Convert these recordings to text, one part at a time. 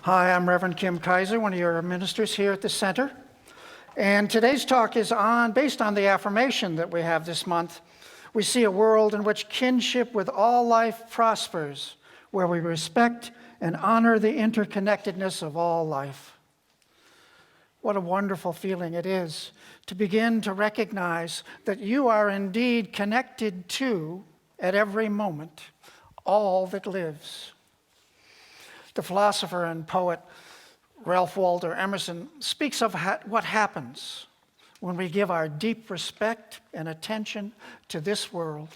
Hi, I'm Reverend Kim Kaiser, one of your ministers here at the center. And today's talk is based on the affirmation that we have this month. We see a world in which kinship with all life prospers, where we respect and honor the interconnectedness of all life. What a wonderful feeling it is to begin to recognize that you are indeed connected to, at every moment, all that lives. The philosopher and poet Ralph Waldo Emerson speaks of what happens when we give our deep respect and attention to this world.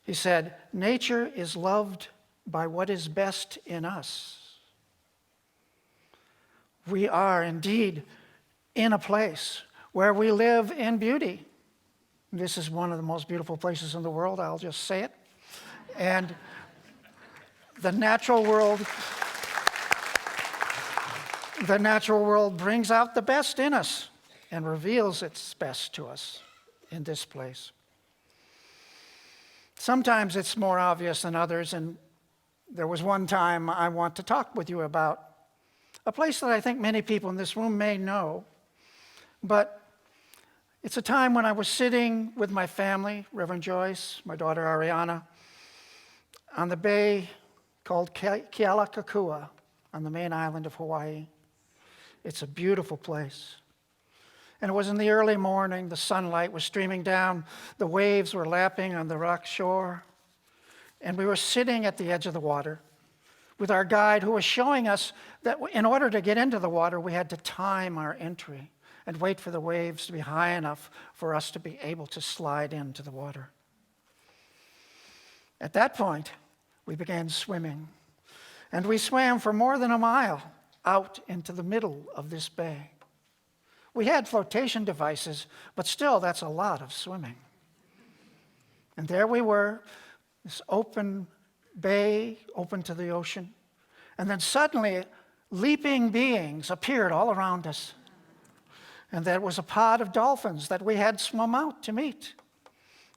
He said, "Nature is loved by what is best in us." We are indeed in a place where we live in beauty. This is one of the most beautiful places in the world, I'll just say it. And the natural world brings out the best in us and reveals its best to us in this place. Sometimes it's more obvious than others, and there was one time I want to talk with you about a place that I think many people in this room may know, but it's a time when I was sitting with my family, Reverend Joyce, my daughter Ariana, on the bay called Kealakekua on the main island of Hawaii. It's a beautiful place. And it was in the early morning, the sunlight was streaming down, the waves were lapping on the rock shore, and we were sitting at the edge of the water with our guide who was showing us that in order to get into the water, we had to time our entry and wait for the waves to be high enough for us to be able to slide into the water. At that point, we began swimming, and we swam for more than a mile out into the middle of this bay. We had flotation devices, but still, that's a lot of swimming. And there we were, this open bay, open to the ocean, and then suddenly, leaping beings appeared all around us. And there was a pod of dolphins that we had swum out to meet.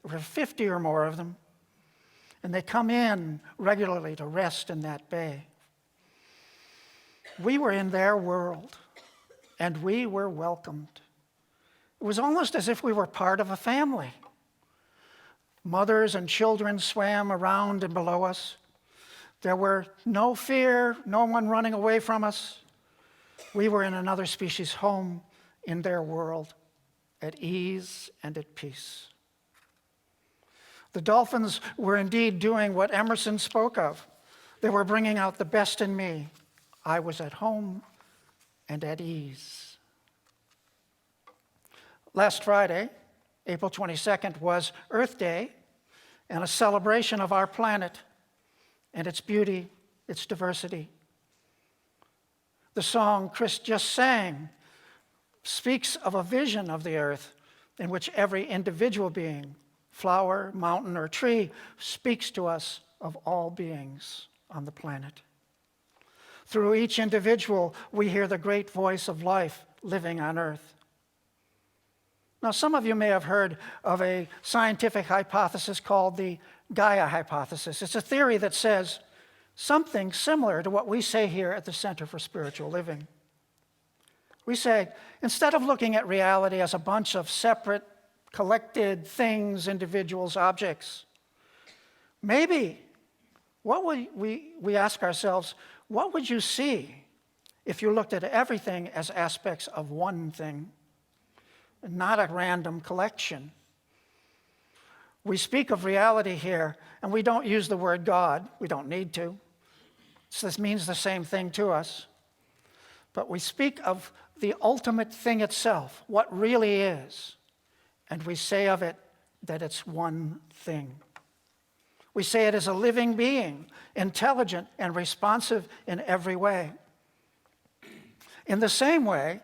There were 50 or more of them. And they come in regularly to rest in that bay. We were in their world, and we were welcomed. It was almost as if we were part of a family. Mothers and children swam around and below us. There were no fear, no one running away from us. We were in another species' home in their world, at ease and at peace. The dolphins were indeed doing what Emerson spoke of. They were bringing out the best in me. I was at home and at ease. Last Friday, April 22nd, was Earth Day and a celebration of our planet and its beauty, its diversity. The song Chris just sang speaks of a vision of the earth in which every individual being, flower, mountain, or tree, speaks to us of all beings on the planet. Through each individual, we hear the great voice of life living on earth. Now, some of you may have heard of a scientific hypothesis called the Gaia Hypothesis. It's a theory that says something similar to what we say here at the Center for Spiritual Living. We say, instead of looking at reality as a bunch of separate, collected things, individuals, objects, maybe we ask ourselves, what would you see if you looked at everything as aspects of one thing, not a random collection? We speak of reality here, and we don't use the word God. We don't need to. So this means the same thing to us. But we speak of the ultimate thing itself, what really is, and we say of it that it's one thing. We say it is a living being, intelligent and responsive in every way. In the same way,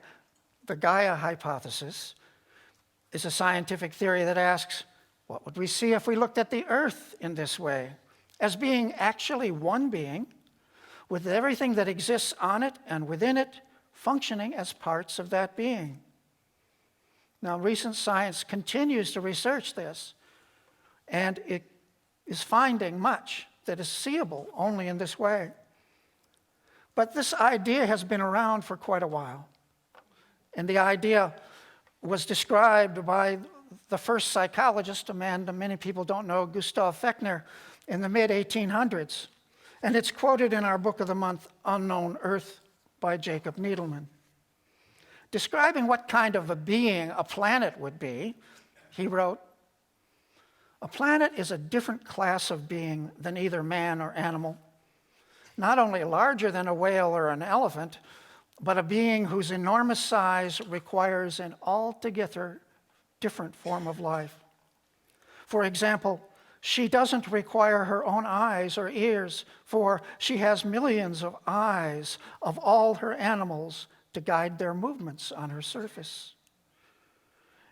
the Gaia Hypothesis is a scientific theory that asks, what would we see if we looked at the earth in this way, as being actually one being, with everything that exists on it and within it functioning as parts of that being? Now, recent science continues to research this, and it is finding much that is seeable only in this way. But this idea has been around for quite a while. And the idea was described by the first psychologist, a man that many people don't know, Gustav Fechner, in the mid-1800s. And it's quoted in our book of the month, Unknown Earth, by Jacob Needleman. Describing what kind of a being a planet would be, he wrote, "A planet is a different class of being than either man or animal, not only larger than a whale or an elephant, but a being whose enormous size requires an altogether different form of life. For example, she doesn't require her own eyes or ears, for she has millions of eyes of all her animals to guide their movements on her surface,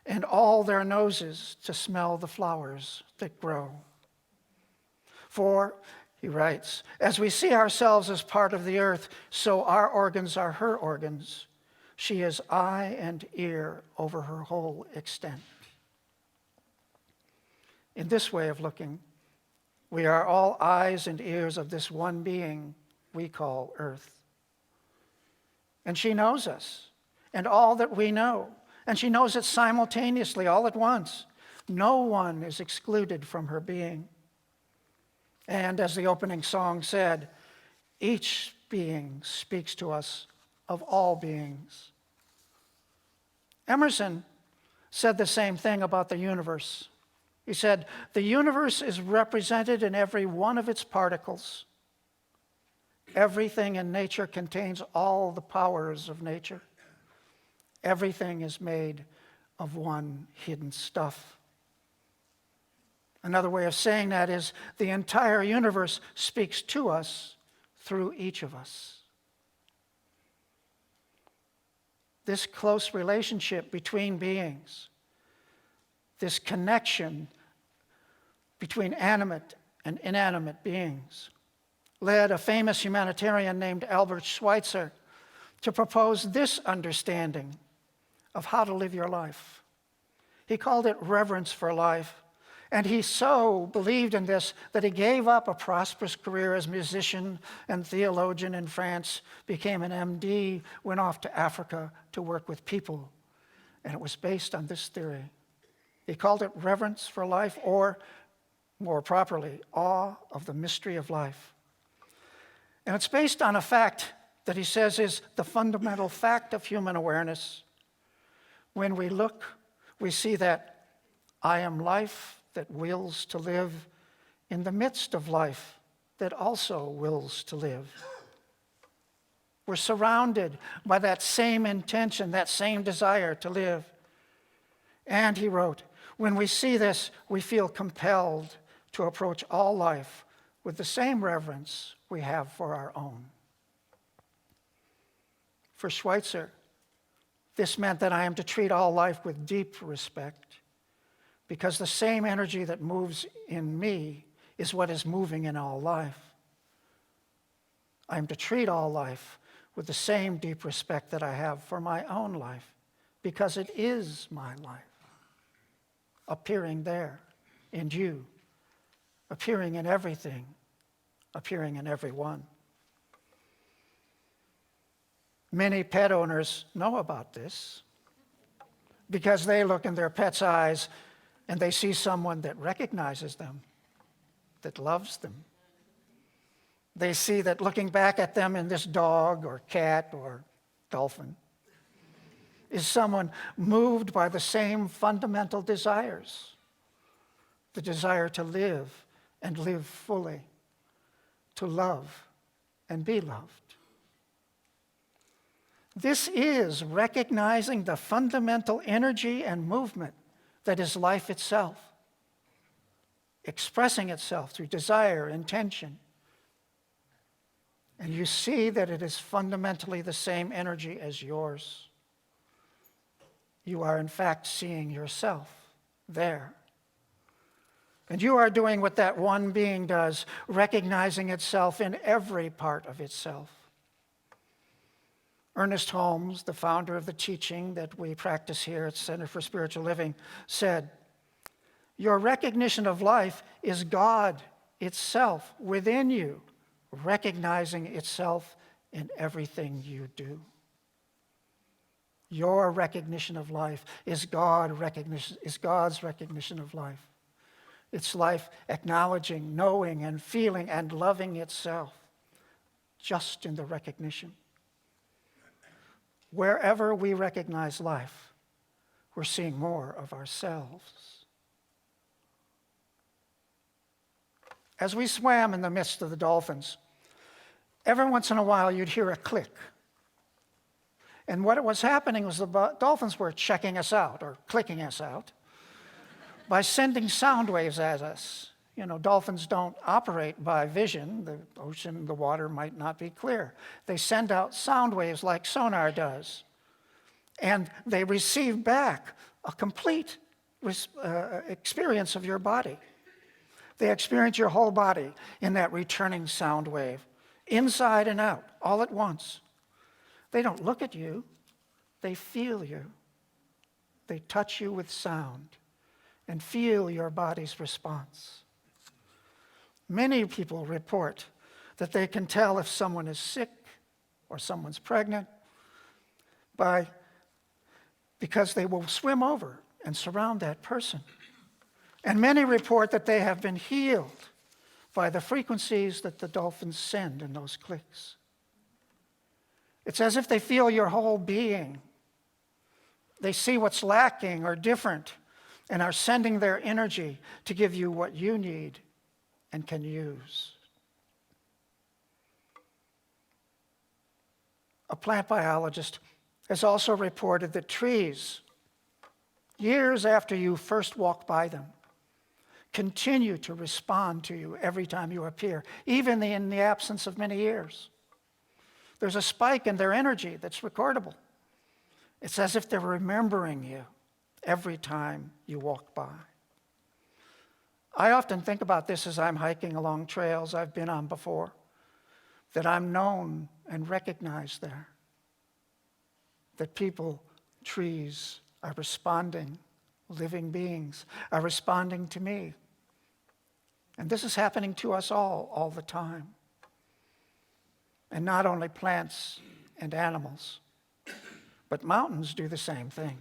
and all their noses to smell the flowers that grow. For," he writes, "as we see ourselves as part of the earth, so our organs are her organs. She is eye and ear over her whole extent." In this way of looking, we are all eyes and ears of this one being we call Earth. And she knows us and all that we know, and she knows it simultaneously all at once. No one is excluded from her being. And as the opening song said, each being speaks to us of all beings. Emerson said the same thing about the universe. He said, "The universe is represented in every one of its particles. Everything in nature contains all the powers of nature. Everything is made of one hidden stuff." Another way of saying that is the entire universe speaks to us through each of us. This close relationship between beings, this connection between animate and inanimate beings, led a famous humanitarian named Albert Schweitzer to propose this understanding of how to live your life. He called it reverence for life. And he so believed in this that he gave up a prosperous career as musician and theologian in France, became an MD, went off to Africa to work with people. And it was based on this theory. He called it reverence for life, or more properly, awe of the mystery of life. And it's based on a fact that he says is the fundamental fact of human awareness. When we look, we see that I am life that wills to live in the midst of life that also wills to live. We're surrounded by that same intention, that same desire to live. And he wrote, when we see this, we feel compelled to approach all life with the same reverence we have for our own. For Schweitzer, this meant that I am to treat all life with deep respect, because the same energy that moves in me is what is moving in all life. I am to treat all life with the same deep respect that I have for my own life, because it is my life, appearing there in you, appearing in everything, appearing in everyone. Many pet owners know about this because they look in their pet's eyes and they see someone that recognizes them, that loves them. They see that looking back at them in this dog or cat or dolphin is someone moved by the same fundamental desires, the desire to live and live fully, to love and be loved. This is recognizing the fundamental energy and movement that is life itself, expressing itself through desire, intention. And you see that it is fundamentally the same energy as yours. You are in fact seeing yourself there. And you are doing what that one being does, recognizing itself in every part of itself. Ernest Holmes, the founder of the teaching that we practice here at Center for Spiritual Living, said, "Your recognition of life is God itself within you, recognizing itself in everything you do. Your recognition of life is God's recognition of life. It's life acknowledging, knowing, and feeling and loving itself just in the recognition. Wherever we recognize life, we're seeing more of ourselves. As we swam in the midst of the dolphins, every once in a while you'd hear a click. And what was happening was the dolphins were checking us out or clicking us out by sending sound waves at us. You know, dolphins don't operate by vision. The ocean, the water might not be clear. They send out sound waves like sonar does. And they receive back a complete experience of your body. They experience your whole body in that returning sound wave, inside and out, all at once. They don't look at you. They feel you. They touch you with sound and feel your body's response. Many people report that they can tell if someone is sick or someone's pregnant because they will swim over and surround that person. And many report that they have been healed by the frequencies that the dolphins send in those clicks. It's as if they feel your whole being. They see what's lacking or different and are sending their energy to give you what you need and can use. A plant biologist has also reported that trees, years after you first walk by them, continue to respond to you every time you appear, even in the absence of many years. There's a spike in their energy that's recordable. It's as if they're remembering you every time you walk by. I often think about this as I'm hiking along trails I've been on before, that I'm known and recognized there, that people, trees, are responding, living beings are responding to me. And this is happening to us all the time. And not only plants and animals, but mountains do the same thing.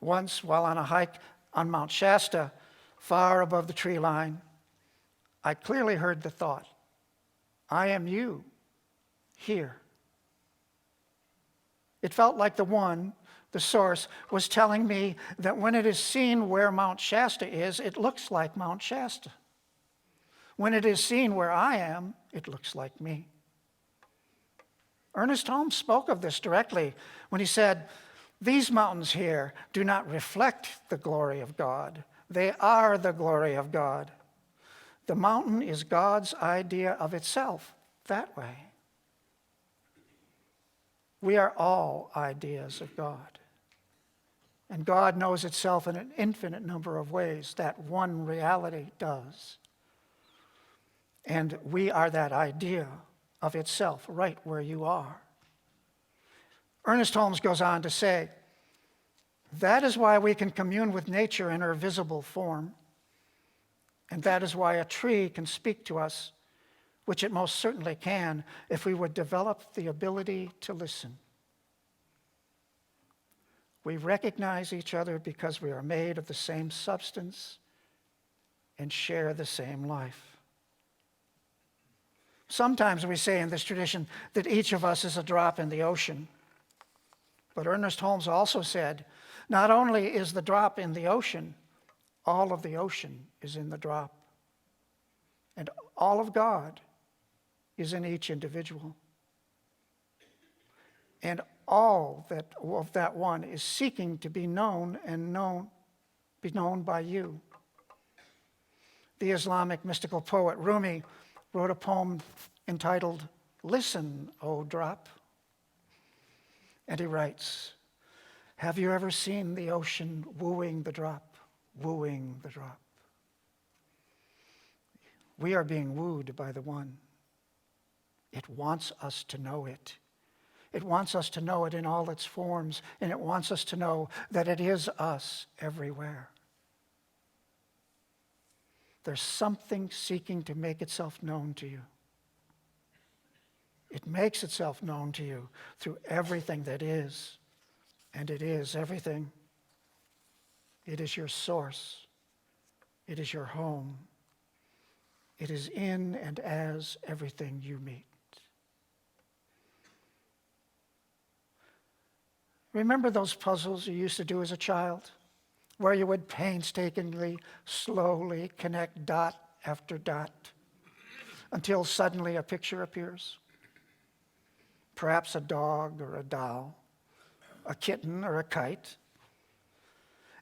Once, while on a hike on Mount Shasta, far above the tree line, I clearly heard the thought, I am you, here. It felt like the source, was telling me that when it is seen where Mount Shasta is, it looks like Mount Shasta. When it is seen where I am, it looks like me. Ernest Holmes spoke of this directly when he said, these mountains here do not reflect the glory of God. They are the glory of God. The mountain is God's idea of itself that way. We are all ideas of God. And God knows itself in an infinite number of ways. That one reality does. And we are that idea of itself right where you are. Ernest Holmes goes on to say, that is why we can commune with nature in her visible form. And that is why a tree can speak to us, which it most certainly can if we would develop the ability to listen. We recognize each other because we are made of the same substance and share the same life. Sometimes we say in this tradition that each of us is a drop in the ocean. But Ernest Holmes also said, not only is the drop in the ocean, all of the ocean is in the drop. And all of God is in each individual. And all of that one is seeking to be known and be known by you. The Islamic mystical poet Rumi wrote a poem entitled, Listen, O Drop. And he writes, have you ever seen the ocean wooing the drop, wooing the drop? We are being wooed by the one. It wants us to know it. It wants us to know it in all its forms, and it wants us to know that it is us everywhere. There's something seeking to make itself known to you. It makes itself known to you through everything that is, and it is everything. It is your source. It is your home. It is in and as everything you meet. Remember those puzzles you used to do as a child, where you would painstakingly, slowly connect dot after dot until suddenly a picture appears? Perhaps a dog or a doll, a kitten or a kite.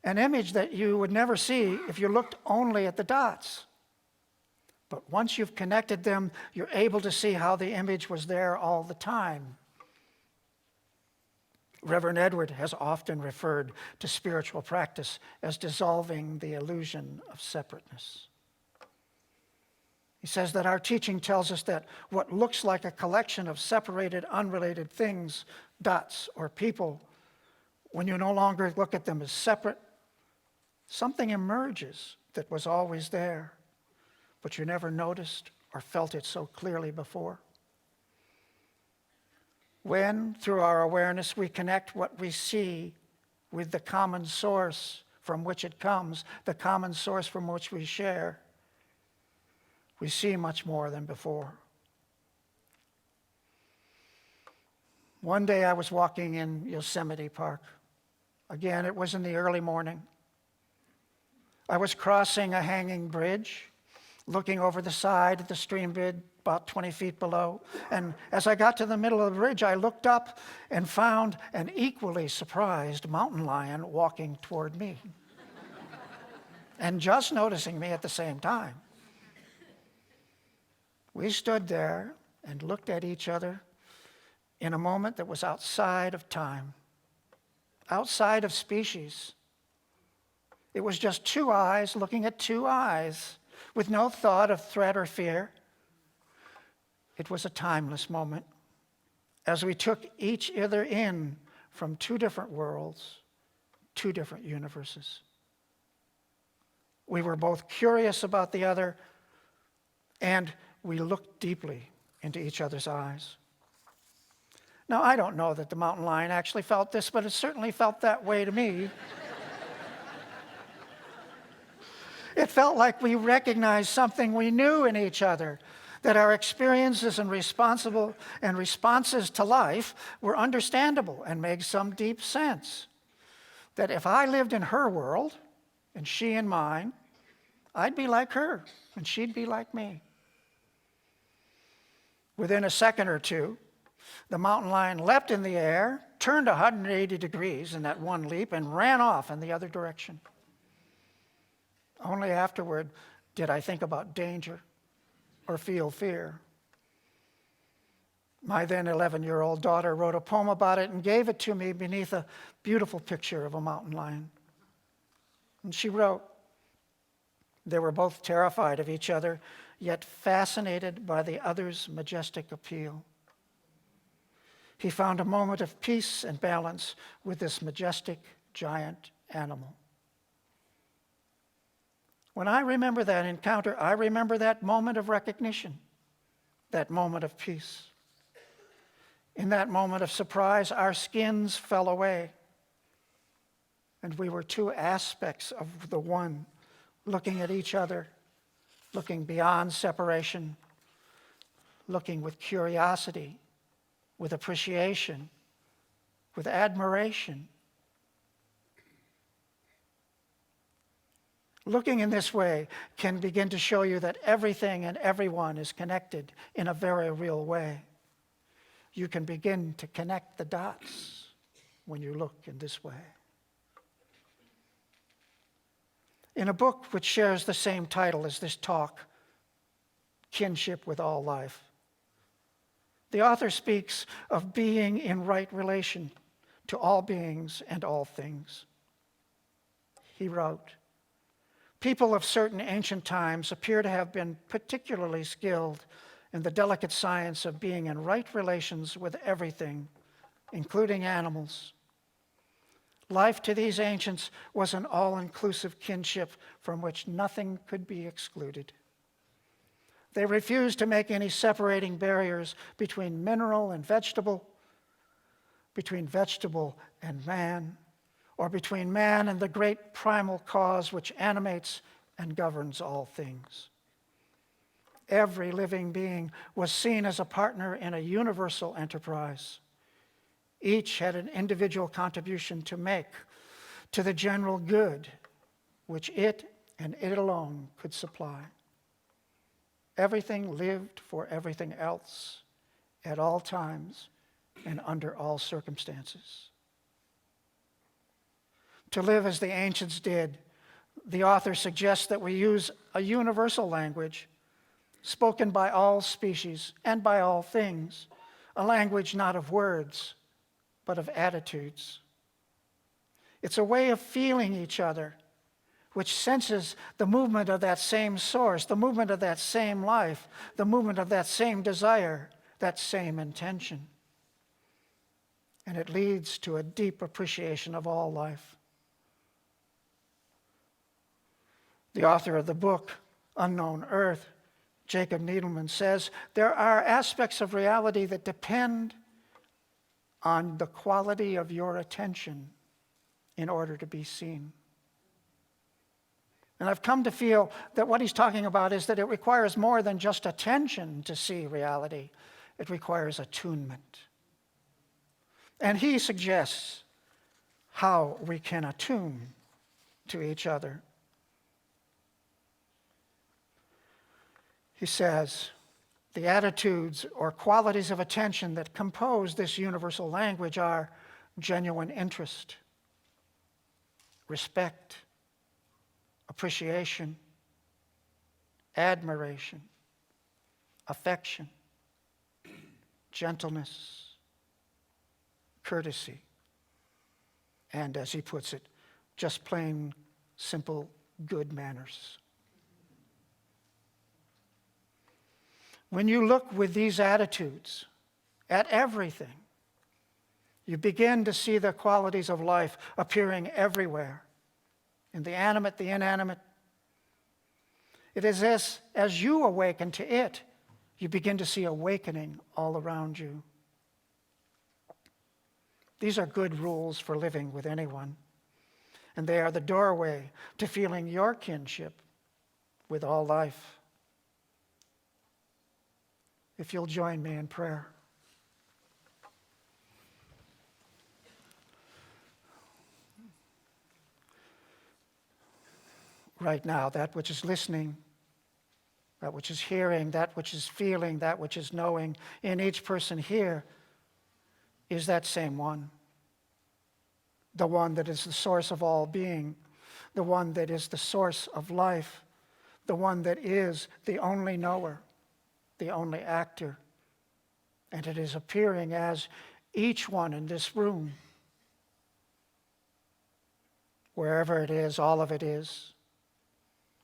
An image that you would never see if you looked only at the dots. But once you've connected them, you're able to see how the image was there all the time. Reverend Edward has often referred to spiritual practice as dissolving the illusion of separateness. He says that our teaching tells us that what looks like a collection of separated, unrelated things, dots, or people, when you no longer look at them as separate, something emerges that was always there, but you never noticed or felt it so clearly before. When, through our awareness, we connect what we see with the common source from which it comes, the common source from which we share, we see much more than before. One day I was walking in Yosemite Park. Again, it was in the early morning. I was crossing a hanging bridge, looking over the side of the stream bed about 20 feet below. And as I got to the middle of the bridge, I looked up and found an equally surprised mountain lion walking toward me and just noticing me at the same time. We stood there and looked at each other in a moment that was outside of time, outside of species. It was just two eyes looking at two eyes with no thought of threat or fear. It was a timeless moment as we took each other in from two different worlds, two different universes. We were both curious about the other, and we looked deeply into each other's eyes. Now, I don't know that the mountain lion actually felt this, but it certainly felt that way to me. It felt like we recognized something we knew in each other, that our experiences and responses to life were understandable and made some deep sense. That if I lived in her world and she in mine, I'd be like her and she'd be like me. Within a second or two, the mountain lion leapt in the air, turned 180 degrees in that one leap, and ran off in the other direction. Only afterward did I think about danger or feel fear. My then 11-year-old daughter wrote a poem about it and gave it to me beneath a beautiful picture of a mountain lion. And she wrote, "They were both terrified of each other, yet fascinated by the other's majestic appeal. He found a moment of peace and balance with this majestic, giant animal." When I remember that encounter, I remember that moment of recognition, that moment of peace. In that moment of surprise, our skins fell away, and we were two aspects of the one, looking at each other, looking beyond separation, looking with curiosity, with appreciation, with admiration. Looking in this way can begin to show you that everything and everyone is connected in a very real way. You can begin to connect the dots when you look in this way. In a book which shares the same title as this talk, Kinship with All Life, the author speaks of being in right relation to all beings and all things. He wrote, "People of certain ancient times appear to have been particularly skilled in the delicate science of being in right relations with everything, including animals. Life to these ancients was an all-inclusive kinship from which nothing could be excluded. They refuse to make any separating barriers between mineral and vegetable, between vegetable and man, or between man and the great primal cause which animates and governs all things. Every living being was seen as a partner in a universal enterprise. Each had an individual contribution to make to the general good, which it and it alone could supply. Everything lived for everything else at all times and under all circumstances. To live as the ancients did, the author suggests that we use a universal language spoken by all species and by all things, a language not of words, but of attitudes. It's a way of feeling each other, which senses the movement of that same source, the movement of that same life, the movement of that same desire, that same intention. And it leads to a deep appreciation of all life. The author of the book, Unknown Earth, Jacob Needleman, says, there are aspects of reality that depend on the quality of your attention in order to be seen. And I've come to feel that what he's talking about is that it requires more than just attention to see reality. It requires attunement. And he suggests how we can attune to each other. He says, the attitudes or qualities of attention that compose this universal language are genuine interest, respect, appreciation, admiration, affection, gentleness, courtesy, and, as he puts it, just plain, simple, good manners. When you look with these attitudes at everything, you begin to see the qualities of life appearing everywhere, in the animate, the inanimate. It is as you awaken to it, you begin to see awakening all around you. These are good rules for living with anyone, and they are the doorway to feeling your kinship with all life. If you'll join me in prayer. Right now, that which is listening, that which is hearing, that which is feeling, that which is knowing in each person here is that same one. The one that is the source of all being, the one that is the source of life, the one that is the only knower, the only actor. And it is appearing as each one in this room, wherever it is, all of it is.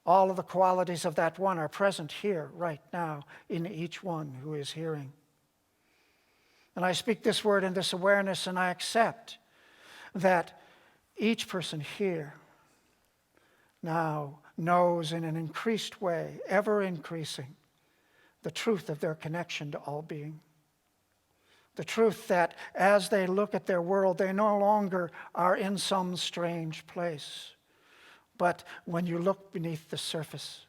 All of the qualities of that one are present here, right now, in each one who is hearing. And I speak this word in this awareness, and I accept that each person here now knows in an increased way, ever increasing, the truth of their connection to all being. The truth that as they look at their world, they no longer are in some strange place. But when you look beneath the surface,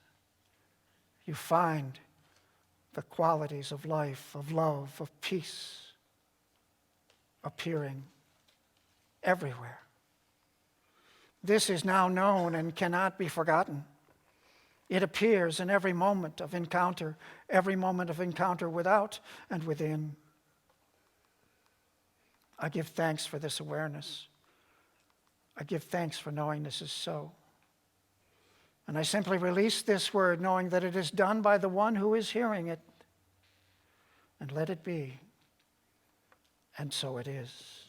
you find the qualities of life, of love, of peace appearing everywhere. This is now known and cannot be forgotten. It appears in every moment of encounter without and within. I give thanks for this awareness. I give thanks for knowing this is so. And I simply release this word knowing that it is done by the one who is hearing it. And let it be. And so it is.